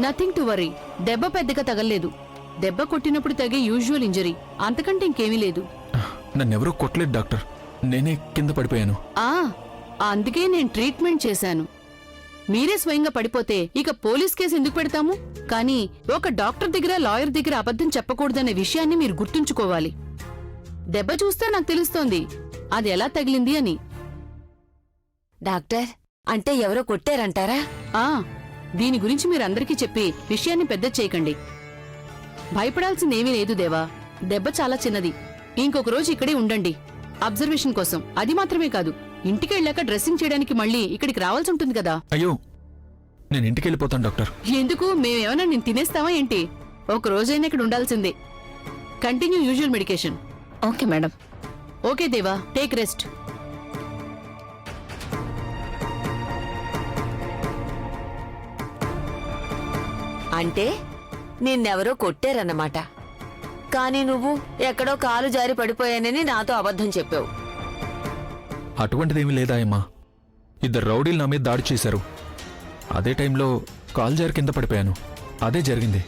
Nothing to worry. దెబ్బ పెద్దగా తగల్లేదు. దెబ్బ కొట్టినప్పుడు తగే యూజువల్ ఇంజరీ, అంతకంటే ఇంకేమీ లేదు. నన్నెవరూ కొట్టలేదు డాక్టర్, నేనే కింద పడిపోయాను. అందుకే నేను ట్రీట్మెంట్ చేశాను. మీరే స్వయంగా పడిపోతే ఇక పోలీస్ కేసు ఎందుకు పెడతాము? కానీ ఒక డాక్టర్ దగ్గర లాయర్ దగ్గర అబద్ధం చెప్పకూడదనే విషయాన్ని మీరు గుర్తుంచుకోవాలి. దెబ్బ చూస్తే నాకు తెలుస్తోంది అది ఎలా తగిలింది అని. డాక్టర్, అంటే ఎవరో కొట్టారంటారా? దీని గురించి మీరందరికీ చెప్పి విషయాన్ని పెద్ద చేయకండి. భయపడాల్సిందేమీ లేదు దేవా. దెబ్బ చాలా చిన్నది. ఇంకొక రోజు ఇక్కడే ఉండండి అబ్జర్వేషన్ కోసం. అది మాత్రమే కాదు, ఇంటికి వెళ్ళాక డ్రెస్సింగ్ చేయడానికి మళ్ళీ ఇక్కడికి రావాల్సి ఉంటుంది కదా. అయ్యో, నేను ఇంటికి వెళ్ళిపోతాను డాక్టర్. ఎందుకు? మేమేమన్నా నేను తినేస్తావా ఏంటి? ఒక రోజైనా ఇక్కడ ఉండాల్సిందే. Continue usual medication. Okay madam. Okay దేవా, టేక్ రెస్ట్. అంటే నిన్నెవరో కొట్టారన్నమాట. కానీ నువ్వు ఎక్కడో కాలు జారి పడిపోయానని నాతో అబద్ధం చెప్పావు. అటువంటిదేమీ లేదా అమ్మా. ఇద్దరు రౌడీలు నా మీద దాడి చేశారు. అదే టైంలో కాల్ జారి కింద పడిపోయాను. అదే జరిగింది.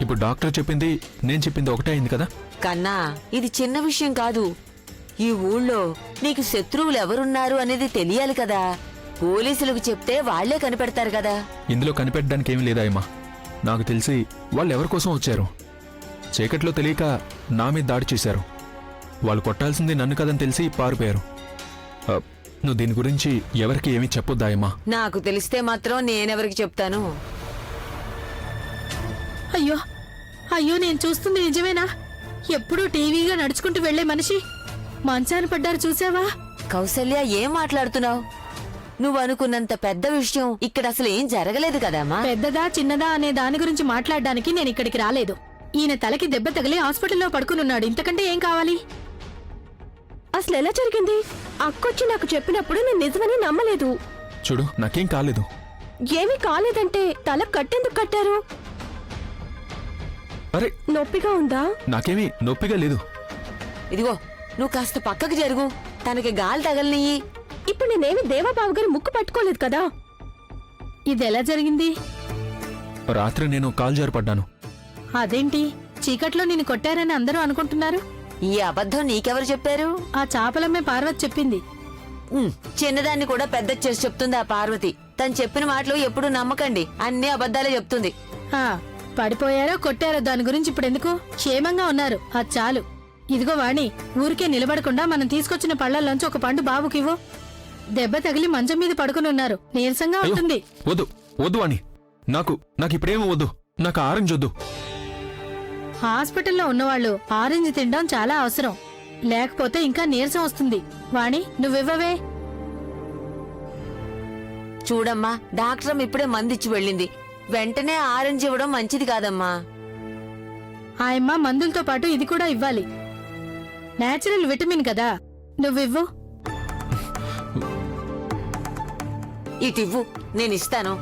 ఇప్పుడు డాక్టర్ చెప్పింది నేను చెప్పింది ఒకటే అయింది కదా. కన్నా, ఇది చిన్న విషయం కాదు. ఈ ఊళ్ళో నీకు శత్రువులు ఎవరున్నారు అనేది తెలియాలి కదా. పోలీసులకు చెప్తే వాళ్లే కనిపెడతారు కదా. ఇందులో కనిపెట్టడానికి ఏమీ లేదా అమ్మా. నాకు తెలిసి వాళ్ళు ఎవరికోసం వచ్చారు. చీకట్లో తెలియక నా మీద దాడి చేశారు. వాళ్ళు కొట్టాల్సింది నన్ను కదని తెలిసి పారిపోయారు. నువ్వు దీని గురించి ఎవరికి ఏమీ చెప్పొద్దాయమ్మా. నాకు తెలిస్తే మాత్రం నేనెవరికి చెప్తాను? అయ్యో అయ్యో, నేను చూస్తుంది నిజమేనా? ఎప్పుడూ టీవీగా నడుచుకుంటూ వెళ్లే మనిషి మంచాన పడ్డారు, చూసావా? కౌసల్య, ఏం మాట్లాడుతున్నావు? నువ్వు అనుకున్నంత పెద్ద విషయం ఇక్కడ అసలు ఏం జరగలేదు కదమ్మా. పెద్దదా చిన్నదా అనే దాని గురించి మాట్లాడడానికి నేను ఇక్కడికి రాలేదు. ఈయన తలకి దెబ్బ తగిలి హాస్పిటల్లో పడుకునున్నాడు. ఇంతకంటే ఏం కావాలి? అసలు ఎలా జరిగింది? అక్కొచ్చి నాకు చెప్పినప్పుడు నేను నిజమని నమ్మలేదు. చూడు, నాకేం కాలేదు. ఏమీ కాలేదంటే తల కట్టెందుకు కట్టారు? అరే, నొప్పిగా ఉందా? నాకేమీ నొప్పిగా లేదు. ఇదిగో, నువ్వు కాస్త పక్కకు జరుగు. తనకి గాలి తగలనియ్యి. ఇప్పుడు నేనేమి దేవాబాబు గారి ముక్కు పట్టుకోలేదు కదా. ఇదెలా జరిగింది? రాత్రి నేను కాల్ జారి పడ్డాను. అదేంటి, చీకట్లో నిన్ను కొట్టారని అందరూ అనుకుంటున్నారు? ఈ అబద్ధం నీకెవరు చెప్పారు? ఆ చాపలమ్మే పార్వతి చెప్పింది. చిన్నదాన్ని కూడా పెద్ద చేసి చెప్తుంది ఆ పార్వతి. తను చెప్పిన మాటలు ఎప్పుడు నమ్మకండి, అన్ని అబద్ధాలే చెప్తుంది. పడిపోయారో కొట్టారో దాని గురించి ఇప్పుడు ఎందుకు? క్షేమంగా ఉన్నారు, అది చాలు. ఇదిగో వాణి, ఊరికే నిలబడకుండా మనం తీసుకొచ్చిన పళ్లలోంచి ఒక పండు బాబుకివ్వు. దెబ్బ తగిలి మంచం మీద పడుకుని ఉన్నారు, నీరసంగా ఉంటుంది. వద్దు వద్దు వాణి, నాకు ఇప్పుడేమో వద్దు. నాకు ఆరెంజ్ వద్దు. హాస్పిటల్లో ఉన్నవాళ్లు ఆరెంజ్ తినడం చాలా అవసరం, లేకపోతే ఇంకా నీరసం వస్తుంది. వాణి, నువ్వివ్వవే. చూడమ్మా, డాక్టర్ ఇప్పుడే మందిచ్చి వెళ్ళింది. వెంటనే ఆరెంజ్ ఇవ్వడం మంచిది కాదమ్మా. ఆయమ్మ మందులతో పాటు ఇది కూడా ఇవ్వాలి. నేచురల్ విటమిన్ కదా, నువ్వివ్వు. ఇటివ్వు, నేనిస్తాను.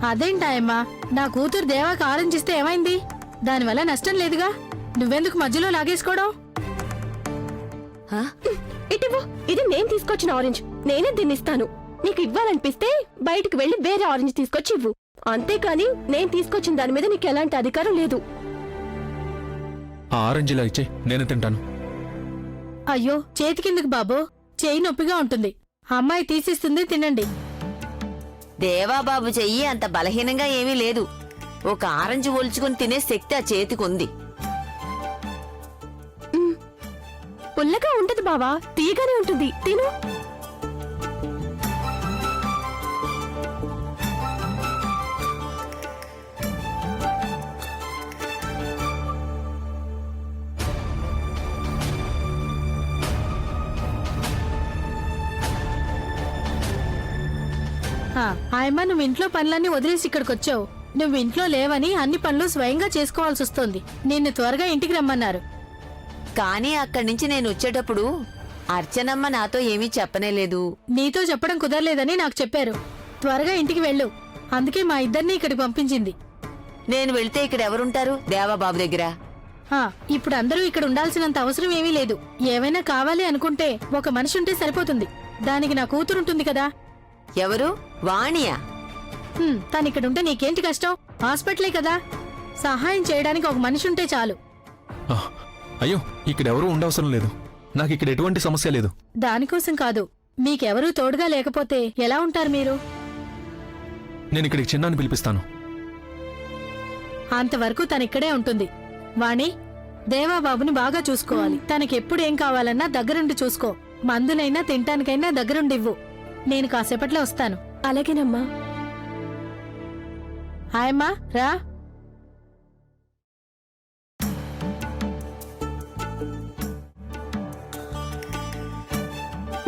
అదేంటాయమ్మా, నా కూతురు దేవాకి ఆరెంజ్ ఇస్తే ఏమైంది? దానివల్ల నష్టం లేదుగా. నువ్వెందుకు మధ్యలో లాగేసుకోవడం? ఇటివ్వు, ఇది నేను తీసుకొచ్చిన ఆరెంజ్. నేనే దీన్ని ఇస్తాను. నీకు ఇవ్వాలనిపిస్తే బయటకు వెళ్లి వేరే ఆరెంజ్ తీసుకొచ్చి ఇవ్వు. అంతేకాని నేను తీసుకొచ్చిన దాని మీద నీకు ఎలాంటి అధికారం లేదు. ఆ ఆరెంజ్ ఇలా ఇచ్చే, నేను తింటాను. అయ్యో, చేతికిందుకు బాబు, చేయి నొప్పిగా ఉంటుంది. అమ్మాయి తీసిస్తుంది, తినండి. దేవాబాబు చెయ్యి అంత బలహీనంగా ఏమీ లేదు. ఒక ఆరెంజ్ ఒలుచుకుని తినే శక్తి ఆ చేతికుంది. పుల్లగా ఉంటది బావా, తీయగానే ఉంటుంది, తిను. ఆయమ్మ, నువ్వు ఇంట్లో పనులన్నీ వదిలేసి ఇక్కడికొచ్చావు. నువ్వు ఇంట్లో లేవని అన్ని పనులు స్వయంగా చేసుకోవాల్సి వస్తోంది. నిన్ను త్వరగా ఇంటికి రమ్మన్నారు. కానీ అక్కడి నుంచి నేను వచ్చేటప్పుడు అర్చనమ్మ నాతో ఏమీ చెప్పనేలేదు. నీతో చెప్పడం కుదరలేదని నాకు చెప్పారు. త్వరగా ఇంటికి వెళ్ళు, అందుకే మా ఇద్దరిని ఇక్కడికి పంపించింది. నేను వెళ్తే ఇక్కడ ఎవరుంటారు? దేవాబాబు దగ్గర. ఇప్పుడు అందరూ ఇక్కడ ఉండాల్సినంత అవసరం ఏమీ లేదు. ఏమైనా కావాలి అనుకుంటే ఒక మనిషి ఉంటే సరిపోతుంది. దానికి నా కూతురుంటుంది కదా. ఎవరు? వాణియా? తను ఇక్కడ ఉంటే నీకేంటి కష్టం? హాస్పిటలే కదా, సహాయం చేయడానికి ఒక మనిషి ఉంటే చాలు. ఆ, అయ్యో ఇక్కడ ఎవరూ ఉండవసరం లేదు. నాకు ఇక్కడ ఎటువంటి సమస్య లేదు. దానికోసం కాదు, మీకెవరూ తోడుగా లేకపోతే ఎలా ఉంటారు మీరు? నేను ఇక్కడికి చిన్నాన్ని పిలిపిస్తాను. అంతవరకు తనిక్కడే ఉంటుంది. వాణి, దేవాబాబుని బాగా చూసుకోవాలి. తనకెప్పుడు ఏం కావాలన్నా దగ్గరుండి చూసుకో. మందులైనా తింటానికైనా దగ్గరుండివ్వు. నేను కాసేపట్లో వస్తాను. అలాగేనమ్మా. హాయమ్మా, రా.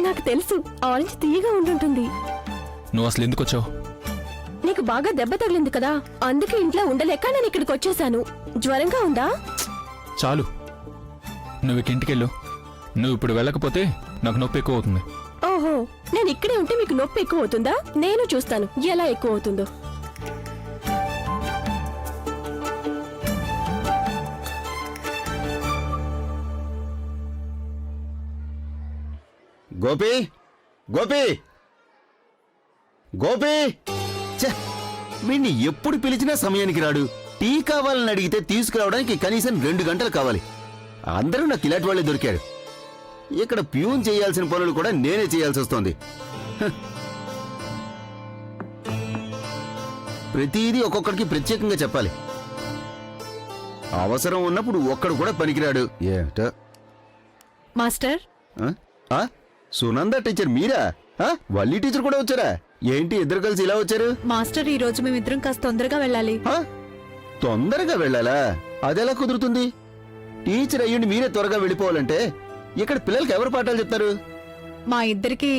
నాకు తెలుసు ఆరెంజ్ తీయగా ఉండుంటుంది. నువ్వు అసలు ఎందుకు వచ్చావు? నీకు బాగా దెబ్బ తగిలింది కదా, అందుకే ఇంట్లో ఉండలేక నేను ఇక్కడికి వచ్చేసాను. జ్వరంగా ఉందా? చాలు, నువ్వు ఇక ఇంటికెళ్ళు. నువ్వు ఇప్పుడు వెళ్ళకపోతే నాకు నొప్పి ఎక్కువ అవుతుంది. ఓహో, నేను ఇక్కడే ఉంటే మీకు నొప్పి ఎక్కువ అవుతుందా? నేను చూస్తాను ఎలా ఎక్కువ అవుతుందో. గోపి, గోపి, గోపి! ఛే, వీణ్ణి ఎప్పుడు పిలిచినా సమయానికి రాడు. టీ కావాలని అడిగితే తీసుకురావడానికి కనీసం 2 గంటలు కావాలి. అందరూ నాకు ఇలాంటి వాళ్ళే దొరికారు. ఇక్కడ ప్యూన్ చేయాల్సిన పనులు కూడా నేనే చేయాల్సి వస్తోంది. హ. ప్రతిదీ ఒక్కొక్కడికి ప్రత్యేకంగా చెప్పాలి. అవసరం ఉన్నప్పుడు ఒక్కడు కూడా పనికిరాడు. ఏట మాస్టర్, సునంద టీచర్ మీరా? వల్లి టీచర్ కూడా వచ్చారా? ఏంటి ఇద్దరు కలిసి ఇలా వచ్చారు? మాస్టర్, ఈ రోజు మేమిద్దరం కాస్త తొందరగా వెళ్ళాలి. తొందరగా వెళ్ళాలా? అదెలా కుదురుతుంది? టీచర్ అయ్యుండి మీరే త్వరగా వెళ్ళిపోవాలంటే ఇక్కడ పిల్లలకి ఎవరు పాఠాలు చెప్తారు? మా ఇద్దరికి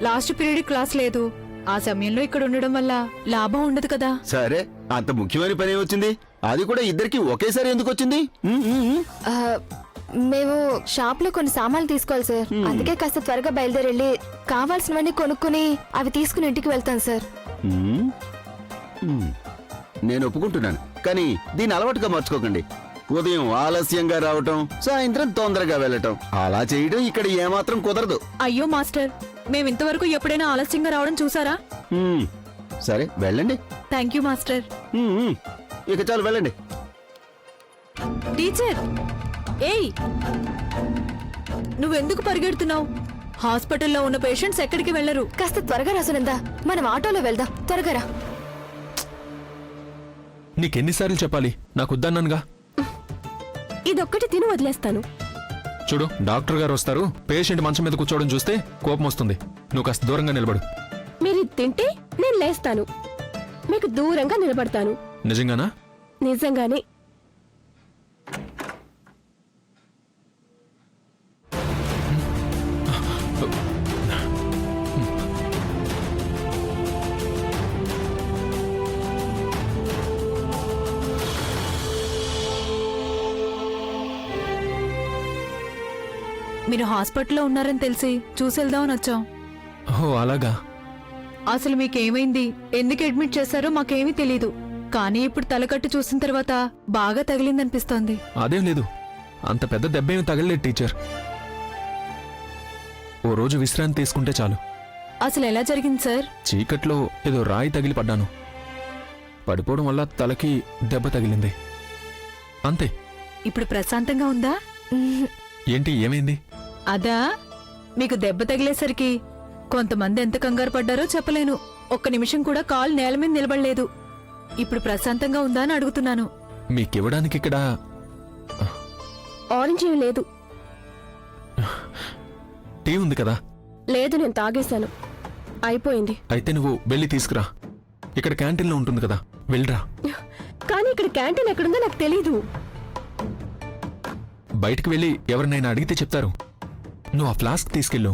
లాస్ట్ పీరియడ్ క్లాస్ లేదు. ఆ సమయంలో ఇక్కడ ఉండడం వల్ల లాభం ఉండదు కదా. సరే, అంత ముఖ్యమైన పని వచ్చింది. అది కూడా ఇద్దరికి ఒకేసారి ఎందుకు వచ్చింది? మేము షాప్ లో కొన్ని సామాన్లు తీసుకోవాలి సార్. అందుకే కాస్త త్వరగా బయలుదేరెళ్ళి కావాల్సినవన్నీ కొనుక్కుని అవి తీసుకుని ఇంటికి వెళ్తాను సార్. నేను ఒప్పుకుంటున్నాను, కానీ దీన్ని అలవాటుగా మార్చుకోకండి. ఉదయం ఆలస్యంగా రావటం, సాయంత్రం తొందరగా వెళ్ళటం, అలా చేయడం ఇక్కడ ఏమాత్రం కుదరదు. అయ్యో మాస్టర్, మేమింతవరకు ఎప్పుడైనా ఆలస్యంగా రావడం చూసారా? సరే వెళ్ళండి. Thank you master. ఇక చాలు, వెళ్ళండి. టీచర్, ఏయ్, నువ్వెందుకు పరిగెడుతున్నావు? హాస్పిటల్లో ఉన్న పేషెంట్స్ ఎక్కడికి వెళ్లరు. కాస్త త్వరగా రా సునందా, మనం ఆటోలో వెళ్దాం. త్వరగా రా. నీకెన్నిసార్లు చెప్పాలి? నాకు వద్దన్నానుగా. ఇదొక్కటి తిని వదిలేస్తాను. చూడు, డాక్టర్ గారు వస్తారు. పేషెంట్ మంచం మీద కూర్చోవడం చూస్తే కోపం వస్తుంది. నువ్వు కాస్త దూరంగా నిలబడు. మీరు ఇది తింటే నేను లేస్తాను. మీకు దూరంగా నిలబడతాను. నిజంగానా? నిజంగానే. మీరు హాస్పిటల్లో ఉన్నారని తెలిసి చూసెళ్దామని వచ్చాం. ఓ అలాగా. అసలు మీకేమైంది, ఎందుకు అడ్మిట్ చేశారో మాకేమీ తెలీదు. కానీ ఇప్పుడు తలకట్టు చూసిన తర్వాత బాగా తగిలిందనిపిస్తోంది. అదేం లేదు, అంత పెద్ద దెబ్బేమీ తగలలేదు టీచర్. ఓ రోజు విశ్రాంతి తీసుకుంటే చాలు. అసలు ఎలా జరిగింది సార్? చీకట్లో ఏదో రాయి తగిలి పడ్డాను. పడిపోవడం వల్ల తలకి దెబ్బ తగిలింది, అంతే. ఇప్పుడు ప్రశాంతంగా ఉందా? ఏంటి, ఏమైంది? అదా, మీకు దెబ్బ తగిలేసరికి కొంతమంది ఎంత కంగారు పడ్డారో చెప్పలేను. ఒక్క నిమిషం కూడా కాలు నేల మీద నిలబడలేదు. ఇప్పుడు ప్రశాంతంగా ఉందా అని అడుగుతున్నాను. మీకివ్వడానికి ఇక్కడ ఆరెంజ్ ఏం లేదు. టీ ఉంది కదా? లేదు, నేను తాగేశాను, అయిపోయింది. అయితే నువ్వు వెళ్ళి తీసుకురా. ఇక్కడ క్యాంటీన్లో ఉంటుంది కదా, వెళ్ళరా. కానీ ఇక్కడ క్యాంటీన్ ఎక్కడుందో నాకు తెలీదు. బయటికి వెళ్ళి ఎవరినైనా అడిగితే చెప్తారు. నువ్వు ఆ ఫ్లాస్క్ తీసుకెళ్ళు.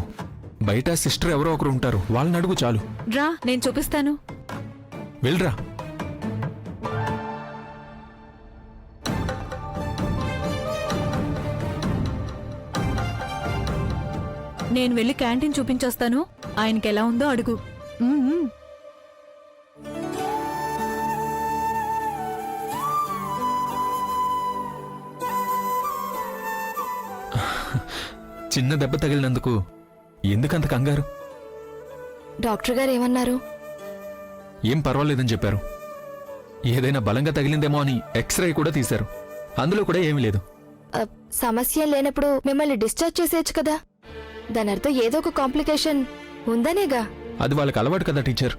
బయట సిస్టర్ ఎవరో ఒకరు ఉంటారు, వాళ్ళని అడుగు చాలు. రా, నేను చూపిస్తాను. వెళ్ళరా. నేను వెళ్ళి క్యాంటీన్ చూపించొస్తాను. ఆయనకి ఎలా ఉందో అడుగు. చిన్న దెబ్బ తగిలినందుకు ఎందుకంత కంగారు? డాక్టర్ గారు ఏమన్నారు? ఏం పర్వాలేదని చెప్పారు. ఏదైనా బలంగా తగిలిందేమో అని ఎక్స్రే కూడా తీశారు. అందులో కూడా ఏమీ లేదు. సమస్య లేనప్పుడు మిమ్మల్ని డిశ్చార్జ్ చేసేయచ్చు కదా. దాని అర్థం ఏదో ఒక కాంప్లికేషన్ ఉందనేగా. అది వాళ్ళకి అలవాటు కదా టీచర్.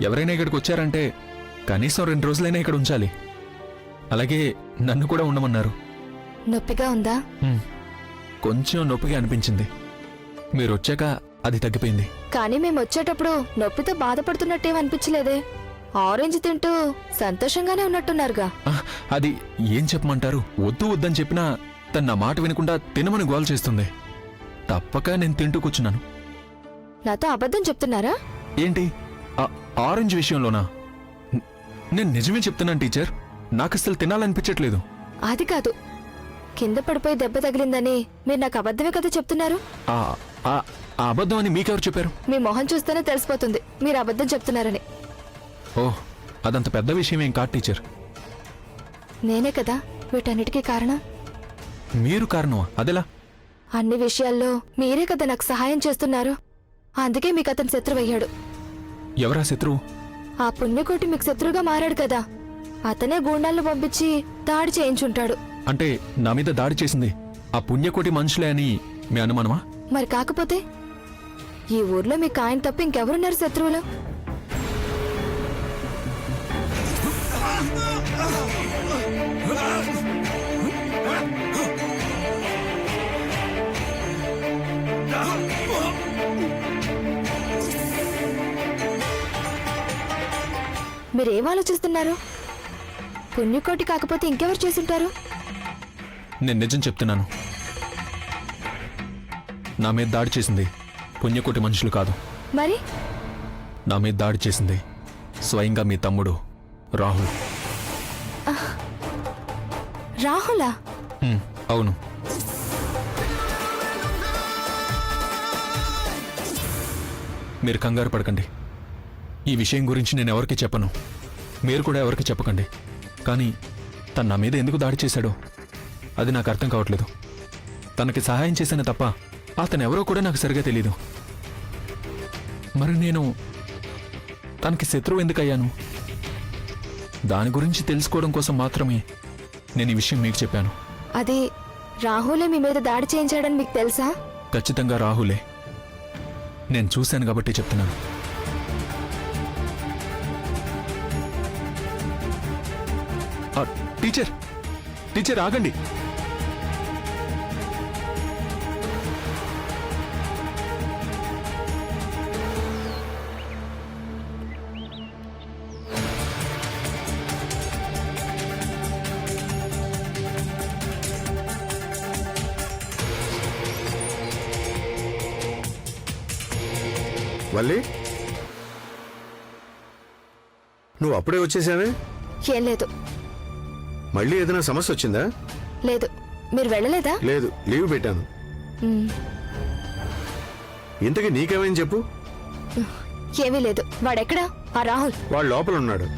ఎవరైనా ఇక్కడికి వచ్చారంటే కనీసం 2 రోజులైనా ఇక్కడ ఉంచాలి. అలాగే నన్ను కూడా ఉండమన్నారు. నొప్పిగా ఉందా? కొంచెం నొప్పిగా అనిపించింది. మీరు వచ్చాక అది తగ్గిపోయింది. కానీ మేము వచ్చేటప్పుడు నొప్పితో బాధపడుతున్నట్టేం అనిపించలేదే. ఆరెంజ్ తింటూ సంతోషంగానే ఉన్నట్టున్నారుగా. అది ఏం చెప్పమంటారు? వద్దు వద్దని చెప్పినా తన నా మాట వినకుండా తినమని గోల్ చేస్తుంది. తప్పక నేను తింటూ కూర్చున్నాను. నాతో అబద్ధం చెప్తున్నారా? ఏంటి ఆరెంజ్ విషయంలోనా? నేను నిజమే చెప్తున్నాను టీచర్. నాకస్సలు తినాలనిపించట్లేదు. అది కాదు, కింద పడిపోయి దెబ్బ తగిలిందని మీరు నాకు అబద్ధమే కదా చెప్తున్నారు. ఆ అబద్ధం అని మీకెవరు చెప్పారు? మీ మొహం చూస్తేనే తెలిసిపోతుంది మీరు అబద్ధం చెప్తున్నారని. ఓహ్, అదంత పెద్ద విషయం ఏం కాదు టీచర్. నేనే కదా వీటన్నిటికీ కారణం. మీరు కారణమా? అదెలా? అన్ని విషయాల్లో మీరే కదా నాకు సహాయం చేస్తున్నారు. అందుకే మీకు అతను శత్రువయ్యాడు. ఎవరా శత్రువు? ఆ పుణ్యకోటి మీకు శత్రువుగా మారాడు కదా. అతనే గూండాలను పంపించి దాడి చేయించుంటాడు. అంటే నా మీద దాడి చేసింది ఆ పుణ్యకోటి మనుషులే అని మీ అనుమానమా? మరి కాకపోతే ఈ ఊర్లో మీకు ఆయన తప్ప ఇంకెవరున్నారు శత్రువులు? మీరేం ఆలోచిస్తున్నారు? పుణ్యకోటి కాకపోతే ఇంకెవరు చేసుంటారు? నేను నిజం చెప్తున్నాను. నా మీద దాడి చేసింది పుణ్యకోటి మనుషులు కాదు. మరి నా మీద దాడి చేసింది స్వయంగా మీ తమ్ముడు రాహుల్. రాహులా? అవును. మీరు కంగారు పడకండి. ఈ విషయం గురించి నేను ఎవరికి చెప్పను. మీరు కూడా ఎవరికి చెప్పకండి. కానీ తను నా మీద ఎందుకు దాడి చేశాడో అది నాకు అర్థం కావట్లేదు. తనకి సహాయం చేశాను తప్ప అతను ఎవరో కూడా నాకు సరిగా తెలీదు. మరి నేను తనకి శత్రువు ఎందుకయ్యాను? దాని గురించి తెలుసుకోవడం కోసం మాత్రమే నేను ఈ విషయం మీకు చెప్పాను. అది రాహులే మీ మీద దాడి చేయించాడని మీకు తెలుసా? ఖచ్చితంగా రాహులే. నేను చూశాను కాబట్టి చెప్తున్నాను. టీచర్ టీచర్ ఆగండి. వల్లి, నువ్వు అప్పుడే వచ్చేసావే? ఏం లేదు. మళ్ళీ ఏదైనా సమస్య వచ్చిందా? లేదు. మీరు వెళ్ళలేదా? లేదు, లీవ్ పెట్టాను. ఇంతకీ నీకేమైంది చెప్పు. ఏమీ లేదు. వాడెక్కడా? ఆ రాహుల్ వాడు లోపల ఉన్నాడు.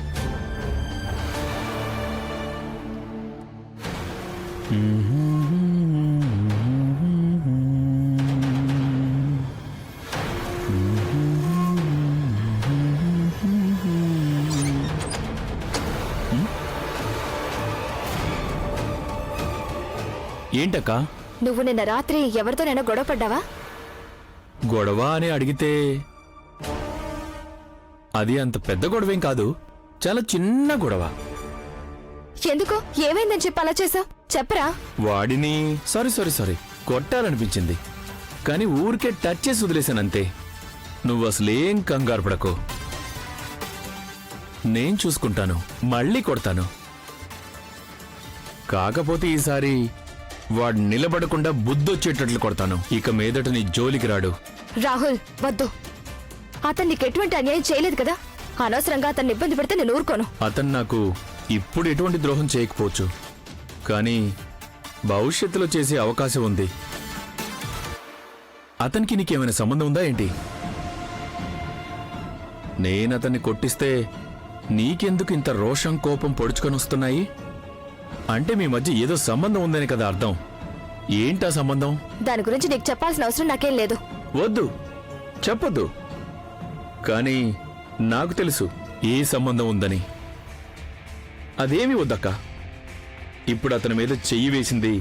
ఏంటక్కా? నువ్వు నిన్న రాత్రి ఎవరితోనైనా గొడవ పడ్డావా? గొడవ అని అడిగితే అది అంత పెద్ద గొడవేం కాదు. చాలా చిన్న గొడవ. ఎందుకు? ఏమైందని చెప్పి అలా చేసావు? చెప్పరా. వాడిని సారీ కొట్టాలనిపించింది, కానీ ఊరికే టచ్ చేసి వదిలేశానంతే. నువ్వు అసలేం కంగారు పడకు, నేను చూసుకుంటాను. మళ్ళీ కొడతాను. కాకపోతే ఈసారి వాడు నిలబడకుండా బుద్ధొచ్చేటట్లు కొడతాను. ఇక మీదట నీ జోలికి రాడు. రాహుల్ వద్దు. అతను నీకు ఎటువంటి అన్యాయం చేయలేదు కదా. అనవసరంగా అతన్ని ఇబ్బంది పెడితే నేను ఊరుకోను. అతను నాకు ఇప్పుడు ఎటువంటి ద్రోహం చేయకపోవచ్చు, కానీ భవిష్యత్తులో చేసే అవకాశం ఉంది. అతనికి నీకేమైనా సంబంధం ఉందా ఏంటి? నేనతన్ని కొట్టిస్తే నీకెందుకు ఇంత రోషం కోపం పొడుచుకొని వస్తున్నాయి? అంటే మీ మధ్య ఏదో సంబంధం ఉందని కదా అర్థం. ఏంటా సంబంధం? దాని గురించి నీకు చెప్పాల్సిన అవసరం నాకేం లేదు. వద్దు, చెప్పొద్దు. కానీ నాకు తెలుసు ఏ సంబంధం ఉందని. అదేమీ వద్దక్క. ఇప్పుడు అతని మీద చెయ్యి వేసింది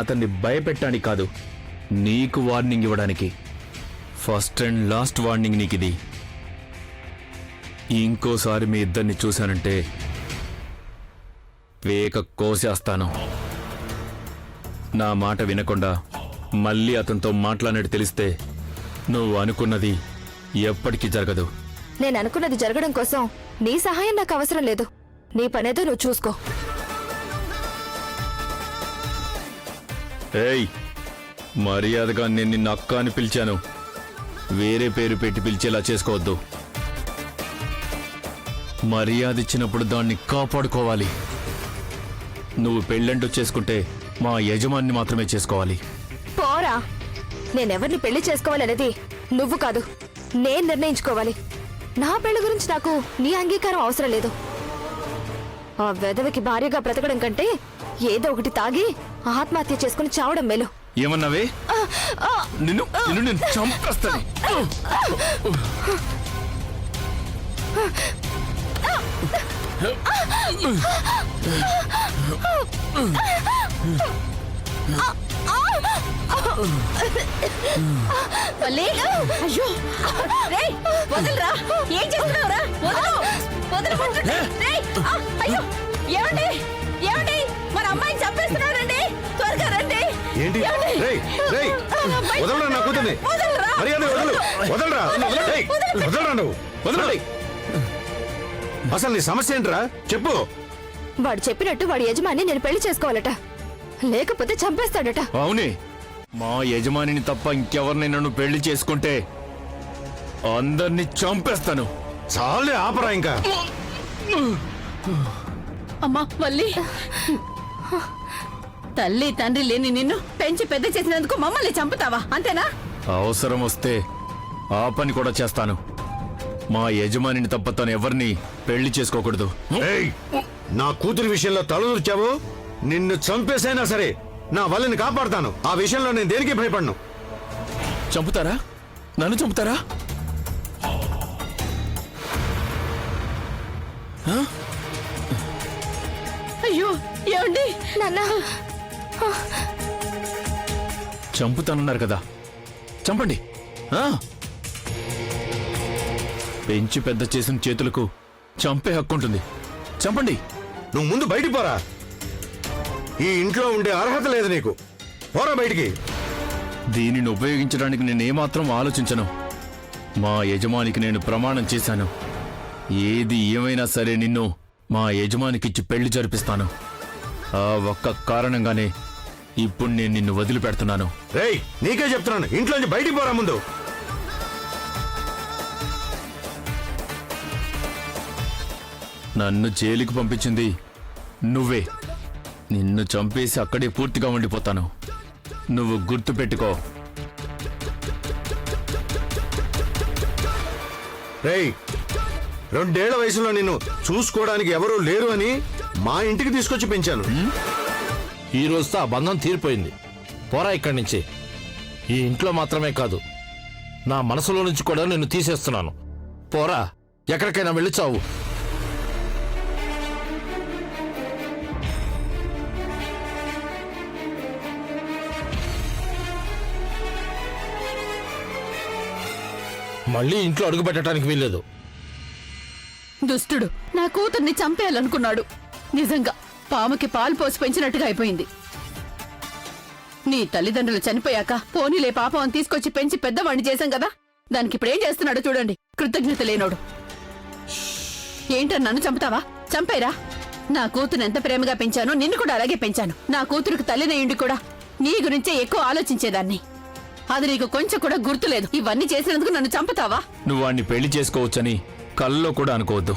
అతన్ని భయపెట్టడానికి కాదు, నీకు వార్నింగ్ ఇవ్వడానికి. ఫస్ట్ అండ్ లాస్ట్ వార్నింగ్ నీకిది. ఇంకోసారి మీ ఇద్దరిని చూశానంటే వేక కోసేస్తాను. నా మాట వినకుండా మళ్ళీ అతనితో మాట్లాడినట్టు తెలిస్తే నువ్వు అనుకున్నది ఎప్పటికీ జరగదు. నేను అనుకున్నది జరగడం కోసం నీ సహాయం నాకు అవసరం లేదు. నీ పనేదో నువ్వు చూసుకో. ఏయ్, మర్యాదగా నేను నిన్ను అక్క అని పిలిచాను, వేరే పేరు పెట్టి పిలిచేలా చేసుకోవద్దు. మర్యాద ఇచ్చినప్పుడు దాన్ని కాపాడుకోవాలి. నువ్వు పెళ్ళంటూ చేసుకుంటే మా యజమాన్ని మాత్రమే చేసుకోవాలి. పోరా, నేనెవరిని పెళ్లి చేసుకోవాలనేది నువ్వు కాదు, నేను నిర్ణయించుకోవాలి. నా పెళ్లి గురించి నాకు నీ అంగీకారం అవసరం లేదు. ఆ వెధవకి భార్యగా బ్రతకడం కంటే ఏదో ఒకటి తాగి ఆత్మహత్య చేసుకుని చావడం మేలు. ఏమన్నావే? నిన్ను నేను చంపేస్తాను. అయ్యో రేయ్, వదలరా! ఏం చేస్తున్నావురా? వదలమంటుంటే. రేయ్, అయ్యో! ఏమండి? ఏమండి? మన అమ్మాయిని చంపేస్తున్నాడండి! త్వరగా రండి! ఏంటి? ఏమండి? రేయ్, రేయ్, వదలరా నా కూతుర్ని. వదలరా! మర్యాద వదలు. వదలరా. రేయ్, వదలరా నువ్వు. వదలండి. అసలు నీ సమస్య ఏంట్రా? చెప్పు. వాడు చెప్పినట్టు వాడి యజమాని నేను పెళ్లి చేసుకోవాలట, లేకపోతే చంపేస్తాడట. అవునే, మా యజమానిని తప్ప ఇంకెవరిని నన్ను పెళ్లి చేసుకుంటే అందరినీ చంపేస్తాను. చాలే, ఆపరా ఇంకా. అమ్మా వల్లి, తల్లి తండ్రి లేని నిన్ను పెంచి పెద్ద చేసినందుకు మమ్మల్ని చంపుతావా? అంతేనా? అవసరం వస్తే ఆ పని కూడా చేస్తాను. మా యజమానిని తప్ప తను ఎవరిని పెళ్లి చేసుకోకూడదు. ఏయ్, నా కూతురి విషయంలో తలదూర్చావు, నిన్ను చంపేసైనా సరే నా వల్లిని కాపాడుతాను. ఆ విషయంలో నేను దేనికి భయపడను. చంపుతారా? నన్ను చంపుతారా? అయ్యో ఏమండి? నాన్న, చంపుతానన్నారు కదా, చంపండి. ఆ? పెంచి పెద్ద చేసిన చేతులకు చంపే హక్కు ఉంటుంది. చంపండి. నువ్వు ముందు బయటికి పోరా. ఈ ఇంట్లో ఉండే అర్హత లేదు నీకు. పోరా బయటికి. దీనిని ఉపయోగించడానికి నేనేమాత్రం ఆలోచించను. మా యజమానికి నేను ప్రమాణం చేశాను, ఏది ఏమైనా సరే నిన్ను మా యజమానికిచ్చి పెళ్లి జరిపిస్తాను. ఆ ఒక్క కారణంగానే ఇప్పుడు నేను నిన్ను వదిలిపెడుతున్నాను. రేయ్, నీకే చెప్తున్నాను, ఇంట్లోంచి బయటికి పోరా ముందు. నన్ను జైలుకి పంపించింది నువ్వే. నిన్ను చంపేసి అక్కడే పూర్తిగా ఉండిపోతాను. నువ్వు గుర్తు పెట్టుకో. రేయ్, 2 ఏళ్ల వయసులో నిన్ను చూసుకోవడానికి ఎవరూ లేరు అని మా ఇంటికి తీసుకొచ్చి పెంచాను. ఈ రోజుతో ఆ బంధం తీరిపోయింది. పోరా ఇక్కడి నుంచి. ఈ ఇంట్లో మాత్రమే కాదు, నా మనసులో నుంచి కూడా నిన్ను తీసేస్తున్నాను. పోరా, ఎక్కడికైనా వెళ్ళి చావు. మళ్ళీ ఇంట్లో అడుగు పెట్టడానికి వీల్లేదు. దుష్టుడు నా కూతుర్ని చంపేయాలనుకున్నాడు. నిజంగా పాముకి పాలు పోసి పెంచినట్టుగా అయిపోయింది. నీ తల్లిదండ్రులు చనిపోయాక పోనీలే పాపం అని తీసుకొచ్చి పెంచి పెద్దవాణ్ణి చేశాం కదా, దానికి ఇప్పుడేం చేస్తున్నాడు చూడండి, కృతజ్ఞత లేనోడు. ఏంటని నన్ను చంపుతావా? చంపేరా. నా కూతురు ఎంత ప్రేమగా పెంచానో నిన్ను కూడా అలాగే పెంచాను. నా కూతురుకు తల్లినయుండి కూడా నీ గురించే ఎక్కువ ఆలోచించేదాన్ని. అది నీకు కొంచెం కూడా గుర్తులేదు. ఇవన్నీ చేసినందుకు నన్ను చంపుతావా? నువ్వు వాణ్ణి పెళ్లి చేసుకోవచ్చని కల్లో కూడా అనుకోవద్దు.